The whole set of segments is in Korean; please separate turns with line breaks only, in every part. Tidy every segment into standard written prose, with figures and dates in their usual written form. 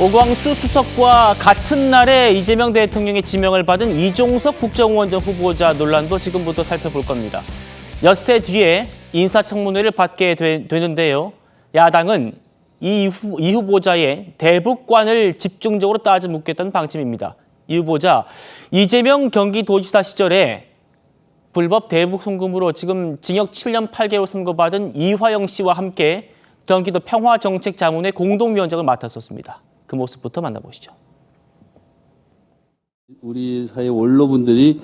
오광수 수석과 같은 날에 이재명 대통령의 지명을 받은 이종석 국정원장 후보자 논란도 지금부터 살펴볼 겁니다. 엿새 뒤에 인사청문회를 받게 되는데요. 야당은 이 후보자의 대북관을 집중적으로 따져 묻겠다는 방침입니다. 이 후보자 이재명 경기도지사 시절에 불법 대북 송금으로 지금 징역 7년 8개월 선고받은 이화영 씨와 함께 경기도 평화정책자문회 공동위원장을 맡았었습니다. 그 모습부터 만나보시죠.
우리 사회 원로분들이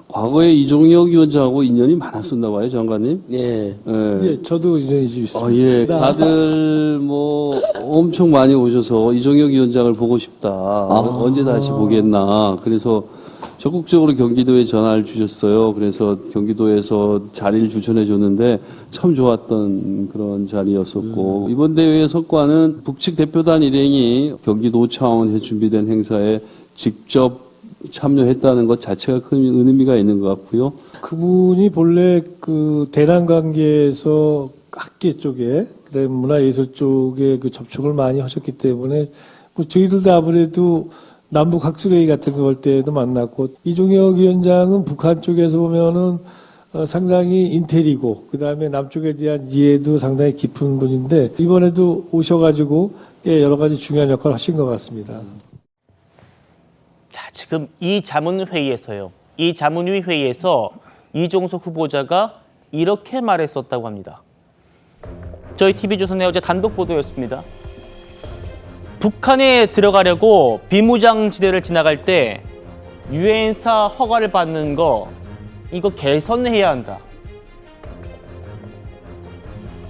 과거에 이종혁 위원장하고 인연이 많았었나 봐요, 장관님.
예.
예.
저도 인연이 좀 있습니다.
예. 다들 뭐 엄청 많이 오셔서 이종혁 위원장을 보고 싶다. 언제 다시 보겠나. 그래서 적극적으로 경기도에 전화를 주셨어요. 그래서 경기도에서 자리를 추천해 줬는데 참 좋았던 그런 자리였었고 이번 대회의 성과는 북측 대표단 일행이 경기도 차원에서 준비된 행사에 직접 참여했다는 것 자체가 큰 의미가 있는 것 같고요.
그분이 본래 그 대남관계에서 학계 쪽에 그다음에 문화예술 쪽에 그 접촉을 많이 하셨기 때문에 뭐 저희들도 아무래도 남북 학술회의 같은 거 할 때도 만났고 이종혁 위원장은 북한 쪽에서 보면은 상당히 인텔이고 그다음에 남쪽에 대한 이해도 상당히 깊은 분인데 이번에도 오셔가지고 여러 가지 중요한 역할을 하신 것 같습니다.
자, 지금 이 자문회의에서요. 이 자문위 회의에서 이종석 후보자가 이렇게 말했었다고 합니다. 저희 TV조선의 어제 단독 보도였습니다. 북한에 들어가려고 비무장지대를 지나갈 때 유엔사 허가를 받는 거 이거 개선해야 한다.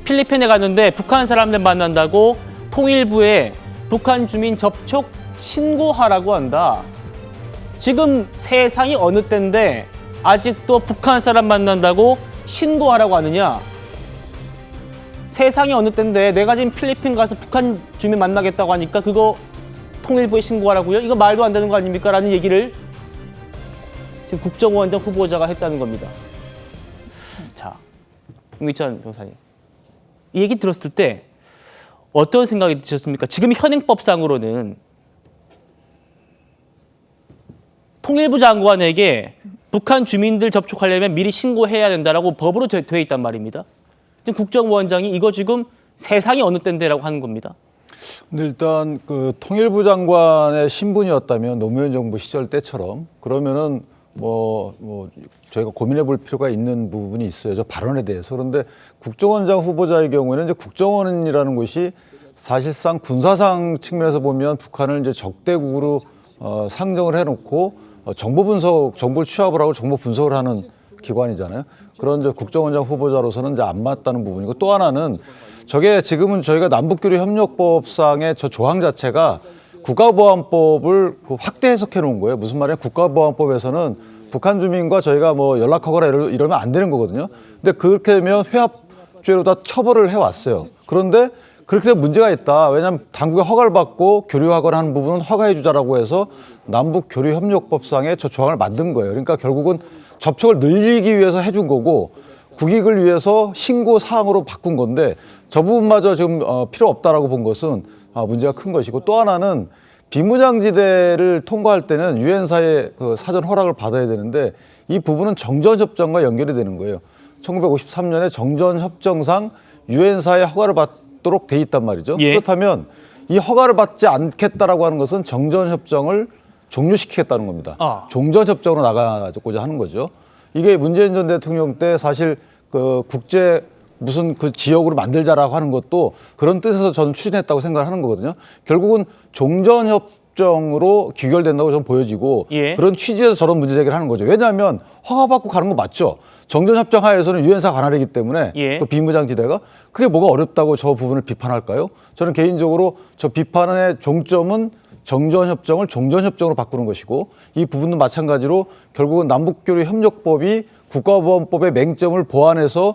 필리핀에 갔는데 북한 사람들 만난다고 통일부에 북한 주민 접촉 신고하라고 한다. 지금 세상이 어느 때인데 아직도 북한 사람 만난다고 신고하라고 하느냐? 세상이 어느 때인데 내가 지금 필리핀 가서 북한 주민 만나겠다고 하니까 그거 통일부에 신고하라고요? 이거 말도 안 되는 거 아닙니까? 라는 얘기를 지금 국정원장 후보자가 했다는 겁니다. 자, 임기찬 변호사님. 이 얘기 들었을 때 어떤 생각이 드셨습니까? 지금 현행법상으로는 통일부 장관에게 북한 주민들 접촉하려면 미리 신고해야 된다라고 법으로 돼 있단 말입니다. 지금 국정원장이 이거 지금 세상이 어느 때인데라고 하는 겁니다.
근데 일단 그 통일부 장관의 신분이었다면 노무현 정부 시절 때처럼 그러면은 뭐 저희가 고민해 볼 필요가 있는 부분이 있어요. 저 발언에 대해서. 그런데 국정원장 후보자의 경우에는 이제 국정원이라는 곳이 사실상 군사상 측면에서 보면 북한을 이제 적대국으로 상정을 해놓고 정보 분석, 정보를 취합을 하고 정보 분석을 하는 기관이잖아요. 그런 이제 국정원장 후보자로서는 이제 안 맞다는 부분이고 또 하나는 저게 지금은 저희가 남북교류협력법상의 저 조항 자체가 국가보안법을 확대 해석해 놓은 거예요. 무슨 말이냐? 국가보안법에서는 북한 주민과 저희가 뭐 연락하거나 이러면 안 되는 거거든요. 근데 그렇게 되면 회합죄로 다 처벌을 해왔어요. 그런데 그렇게 되면 문제가 있다. 왜냐하면 당국의 허가를 받고 교류하거나 하는 부분은 허가해 주자라고 해서 남북교류협력법상의 저 조항을 만든 거예요. 그러니까 결국은 접촉을 늘리기 위해서 해준 거고 국익을 위해서 신고 사항으로 바꾼 건데 저 부분마저 지금 필요 없다라고 본 것은 문제가 큰 것이고 또 하나는 비무장지대를 통과할 때는 유엔사의 그 사전 허락을 받아야 되는데 이 부분은 정전협정과 연결이 되는 거예요. 1953년에 정전협정상 유엔사의 허가를 받도록 돼 있단 말이죠.
예.
그렇다면 이 허가를 받지 않겠다라고 하는 것은 정전협정을 종료시키겠다는 겁니다. 종전협정으로 나가고자 하는 거죠. 이게 문재인 전 대통령 때 사실 그 국제 무슨 그 지역으로 만들자라고 하는 것도 그런 뜻에서 저는 추진했다고 생각하는 거거든요. 결국은 종전협정으로 귀결된다고 좀 보여지고 그런 취지에서 저런 문제 제기를 하는 거죠. 왜냐하면 허가받고 가는 거 맞죠. 정전협정 하에서는 유엔사 관할이기 때문에 그 비무장지대가 그게 뭐가 어렵다고 저 부분을 비판할까요? 저는 개인적으로 저 비판의 종점은 정전협정을 종전협정으로 바꾸는 것이고 이 부분도 마찬가지로 결국은 남북교류협력법이 국가보안법의 맹점을 보완해서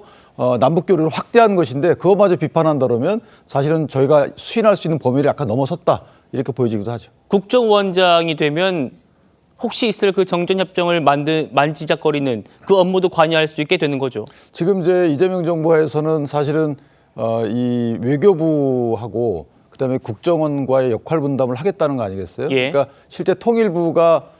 남북교류를 확대한 것인데 그것마저 비판한다면 사실은 저희가 수행할 수 있는 범위를 약간 넘어섰다 이렇게 보여지기도 하죠.
국정원장이 되면 혹시 있을 그 정전협정을 만지작거리는 그 업무도 관여할 수 있게 되는 거죠.
지금 이제 이재명 정부에서는 사실은 이 외교부하고 그다음에 국정원과의 역할 분담을 하겠다는 거 아니겠어요?
예.
그러니까 실제 통일부가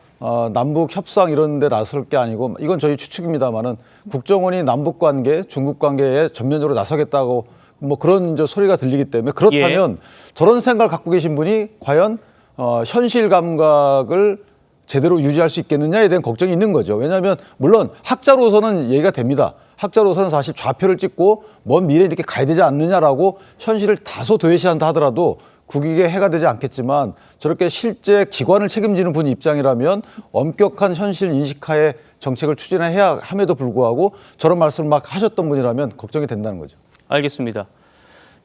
남북 협상 이런 데 나설 게 아니고 이건 저희 추측입니다만은 국정원이 남북 관계, 중국 관계에 전면적으로 나서겠다고 뭐 그런 이제 소리가 들리기 때문에 그렇다면 저런 생각을 갖고 계신 분이 과연 현실 감각을 제대로 유지할 수 있겠느냐에 대한 걱정이 있는 거죠. 왜냐하면 물론 학자로서는 얘기가 됩니다. 학자로서는 사실 좌표를 찍고 먼 미래에 이렇게 가야 되지 않느냐라고 현실을 다소 도외시한다 하더라도 국익에 해가 되지 않겠지만 저렇게 실제 기관을 책임지는 분 입장이라면 엄격한 현실 인식하에 정책을 추진해야 함에도 불구하고 저런 말씀을 막 하셨던 분이라면 걱정이 된다는 거죠.
알겠습니다.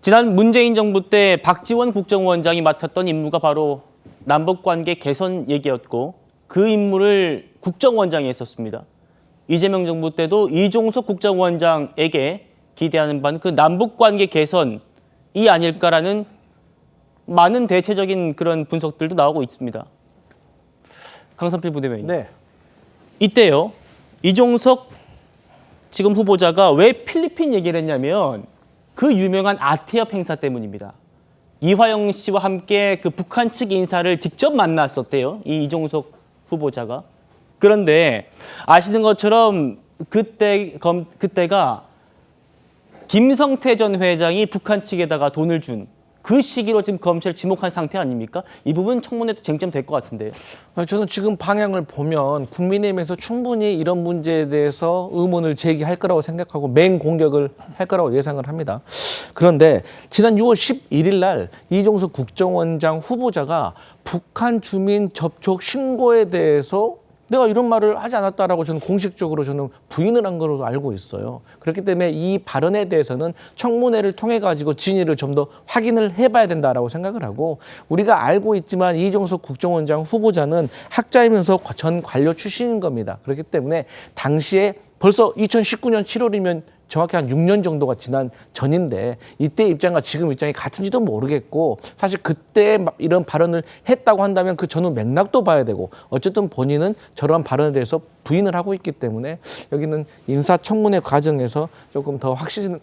지난 문재인 정부 때 박지원 국정원장이 맡았던 임무가 바로 남북관계 개선 얘기였고 그 임무를 국정원장이 했었습니다. 이재명 정부 때도 이종석 국정원장에게 기대하는 바는 그 남북관계 개선이 아닐까라는 많은 대체적인 그런 분석들도 나오고 있습니다. 강산필 부대변인.
네.
이때요. 이종석 지금 후보자가 왜 필리핀 얘기를 했냐면 그 유명한 아태협 행사 때문입니다. 이화영 씨와 함께 그 북한 측 인사를 직접 만났었대요. 이 이종석 후보자가. 그런데 아시는 것처럼 그때가 김성태 전 회장이 북한 측에다가 돈을 준 그 시기로 지금 검찰 지목한 상태 아닙니까? 이 부분 청문회도 쟁점 될 것 같은데요.
저는 지금 방향을 보면 국민의힘에서 충분히 이런 문제에 대해서 의문을 제기할 거라고 생각하고 맹공격을 할 거라고 예상을 합니다. 그런데 지난 6월 11일 날 이종석 국정원장 후보자가 북한 주민 접촉 신고에 대해서 내가 이런 말을 하지 않았다라고 저는 공식적으로 저는 부인을 한 걸로 알고 있어요. 그렇기 때문에 이 발언에 대해서는 청문회를 통해 가지고 진위를 좀 더 확인을 해봐야 된다라고 생각을 하고 우리가 알고 있지만 이종석 국정원장 후보자는 학자이면서 전 관료 출신인 겁니다. 그렇기 때문에 당시에 벌써 2019년 7월이면 정확히 한 6년 정도가 지난 전인데 이때 입장과 지금 입장이 같은지도 모르겠고 사실 그때 이런 발언을 했다고 한다면 그 전후 맥락도 봐야 되고 어쨌든 본인은 저러한 발언에 대해서 부인을 하고 있기 때문에 여기는 인사청문회 과정에서 조금 더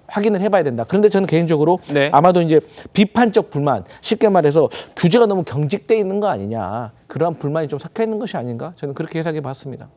확인을 해봐야 된다. 그런데 저는 개인적으로
네.
아마도 이제 비판적 불만, 쉽게 말해서 규제가 너무 경직돼 있는 거 아니냐. 그러한 불만이 좀 섞여 있는 것이 아닌가. 저는 그렇게 해석해 봤습니다.